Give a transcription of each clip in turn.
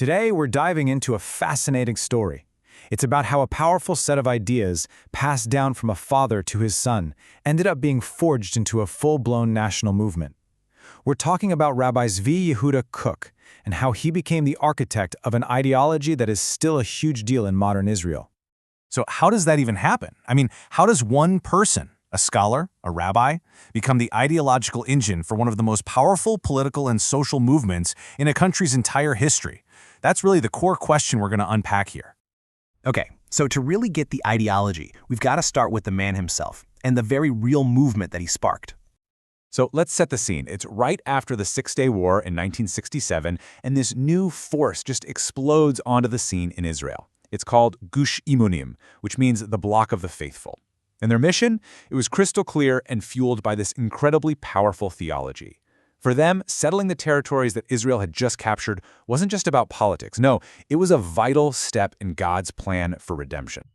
Today, we're diving into a fascinating story. It's about how a powerful set of ideas, passed down from a father to his son, ended up being forged into a full-blown national movement. We're talking about Rabbi Zvi Yehuda Kook and how he became the architect of an ideology that is still a huge deal in modern Israel. So how does that even happen? How does one person, a scholar, a rabbi, become the ideological engine for one of the most powerful political and social movements in a country's entire history? That's really the core question we're going to unpack here. Okay, so to really get the ideology, we've got to start with the man himself and the very real movement that he sparked. So let's set the scene. It's right after the Six-Day War in 1967, and this new force just explodes onto the scene in Israel. It's called Gush Imonim, which means the Block of the Faithful. And their mission? It was crystal clear and fueled by this incredibly powerful theology. For them, settling the territories that Israel had just captured wasn't just about politics. No, it was a vital step in God's plan for redemption.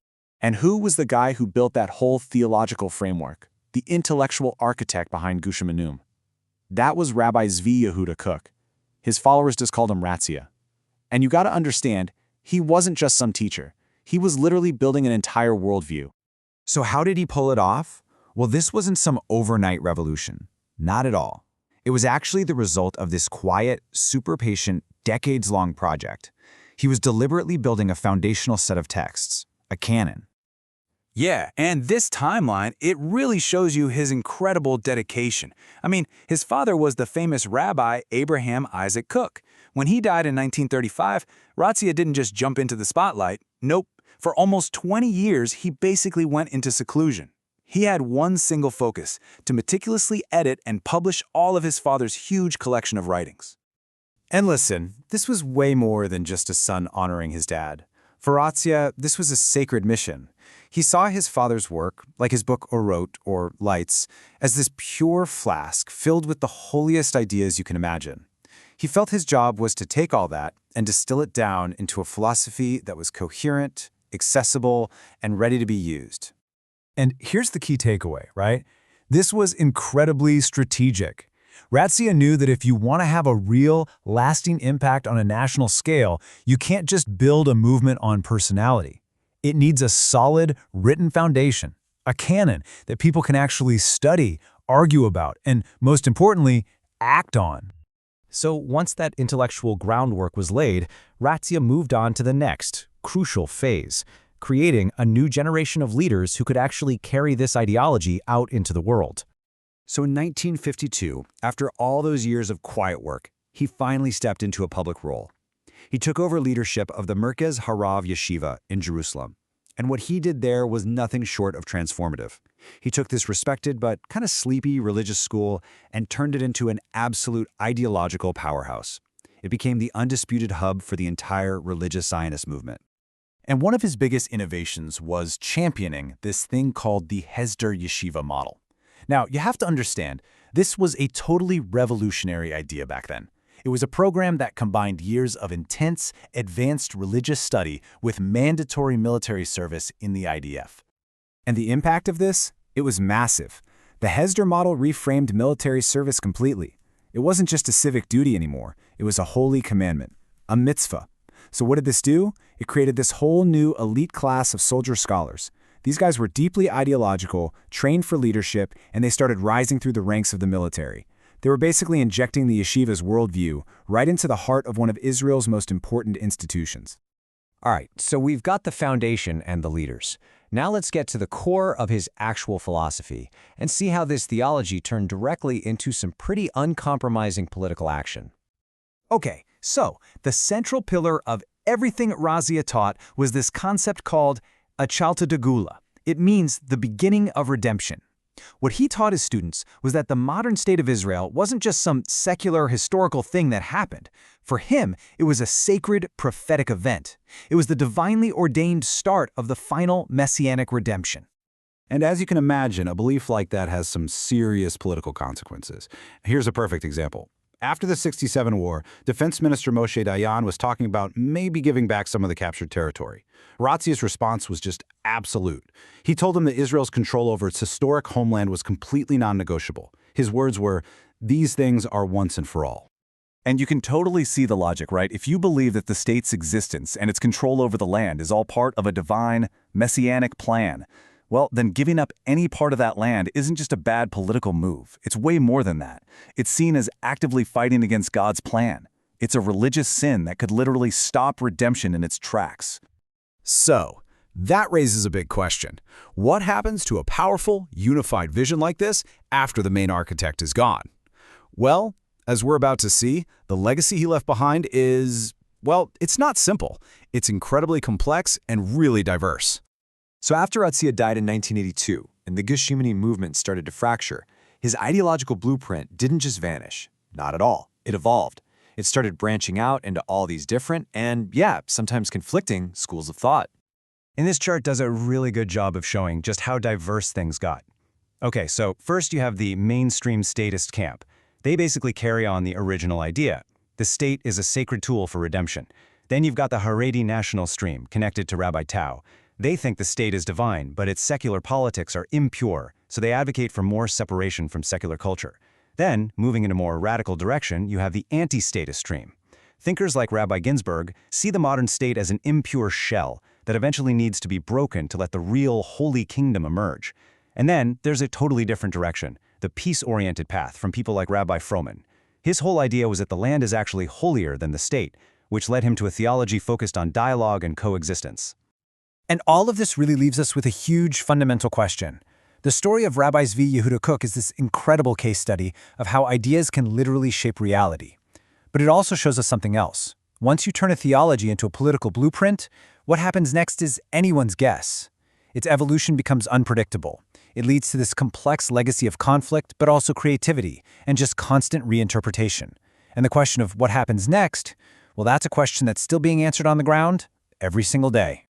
And who was the guy who built that whole theological framework? The intellectual architect behind Gush Imonim. That was Rabbi Zvi Yehuda Kook. His followers just called him Ratzia. And you got to understand, he wasn't just some teacher. He was literally building an entire worldview. So how did he pull it off? Well, this wasn't some overnight revolution. Not at all. It was actually the result of this quiet, super patient, decades-long project. He was deliberately building a foundational set of texts, a canon. Yeah, and this timeline, it really shows you his incredible dedication. His father was the famous Rabbi Abraham Isaac Kook. When he died in 1935, Ratzia didn't just jump into the spotlight. Nope. For almost 20 years, he basically went into seclusion. He had one single focus, to meticulously edit and publish all of his father's huge collection of writings. And listen, this was way more than just a son honoring his dad. For Ratzia, this was a sacred mission. He saw his father's work, like his book Orot, or Lights, as this pure flask filled with the holiest ideas you can imagine. He felt his job was to take all that and distill it down into a philosophy that was coherent, accessible, and ready to be used. And here's the key takeaway, right? This was incredibly strategic. Ratzia knew that if you want to have a real, lasting impact on a national scale, you can't just build a movement on personality. It needs a solid, written foundation, a canon that people can actually study, argue about, and most importantly, act on. So once that intellectual groundwork was laid, Ratzia moved on to the next, crucial phase, creating a new generation of leaders who could actually carry this ideology out into the world. So in 1952, after all those years of quiet work, he finally stepped into a public role. He took over leadership of the Merkez Harav Yeshiva in Jerusalem. And what he did there was nothing short of transformative. He took this respected but kind of sleepy religious school and turned it into an absolute ideological powerhouse. It became the undisputed hub for the entire religious Zionist movement. And one of his biggest innovations was championing this thing called the Hesder Yeshiva model. Now, you have to understand, this was a totally revolutionary idea back then. It was a program that combined years of intense, advanced religious study with mandatory military service in the IDF. And the impact of this? It was massive. The Hesder model reframed military service completely. It wasn't just a civic duty anymore. It was a holy commandment, a mitzvah. So what did this do? It created this whole new elite class of soldier scholars. These guys were deeply ideological, trained for leadership, and they started rising through the ranks of the military. They were basically injecting the yeshiva's worldview right into the heart of one of Israel's most important institutions. All right, so we've got the foundation and the leaders. Now let's get to the core of his actual philosophy and see how this theology turned directly into some pretty uncompromising political action. Okay, so the central pillar of everything Ratzia taught was this concept called Achalta de Gula. It means the beginning of redemption. What he taught his students was that the modern state of Israel wasn't just some secular historical thing that happened. For him, it was a sacred prophetic event. It was the divinely ordained start of the final messianic redemption. And as you can imagine, a belief like that has some serious political consequences. Here's a perfect example. After the '67 war, Defense Minister Moshe Dayan was talking about maybe giving back some of the captured territory. Ratzia's response was just absolute. He told him that Israel's control over its historic homeland was completely non-negotiable. His words were, "These things are once and for all." And you can totally see the logic, right? If you believe that the state's existence and its control over the land is all part of a divine, messianic plan, well, then giving up any part of that land isn't just a bad political move. It's way more than that. It's seen as actively fighting against God's plan. It's a religious sin that could literally stop redemption in its tracks. So, that raises a big question. What happens to a powerful, unified vision like this after the main architect is gone? Well, as we're about to see, the legacy he left behind is, well, it's not simple. It's incredibly complex and really diverse. So after Ratzia died in 1982 and the Gush Emunim movement started to fracture, his ideological blueprint didn't just vanish. Not at all. It evolved. It started branching out into all these different and, yeah, sometimes conflicting schools of thought. And this chart does a really good job of showing just how diverse things got. Okay, so first you have the mainstream statist camp. They basically carry on the original idea. The state is a sacred tool for redemption. Then you've got the Haredi national stream connected to Rabbi Tau. They think the state is divine, but its secular politics are impure, so they advocate for more separation from secular culture. Then, moving in a more radical direction, you have the anti-statist stream. Thinkers like Rabbi Ginsburg see the modern state as an impure shell that eventually needs to be broken to let the real holy kingdom emerge. And then there's a totally different direction, the peace-oriented path from people like Rabbi Froman. His whole idea was that the land is actually holier than the state, which led him to a theology focused on dialogue and coexistence. And all of this really leaves us with a huge fundamental question. The story of Rabbi Zvi Yehuda Kook is this incredible case study of how ideas can literally shape reality. But it also shows us something else. Once you turn a theology into a political blueprint, what happens next is anyone's guess. Its evolution becomes unpredictable. It leads to this complex legacy of conflict, but also creativity, and just constant reinterpretation. And the question of what happens next, well, that's a question that's still being answered on the ground every single day.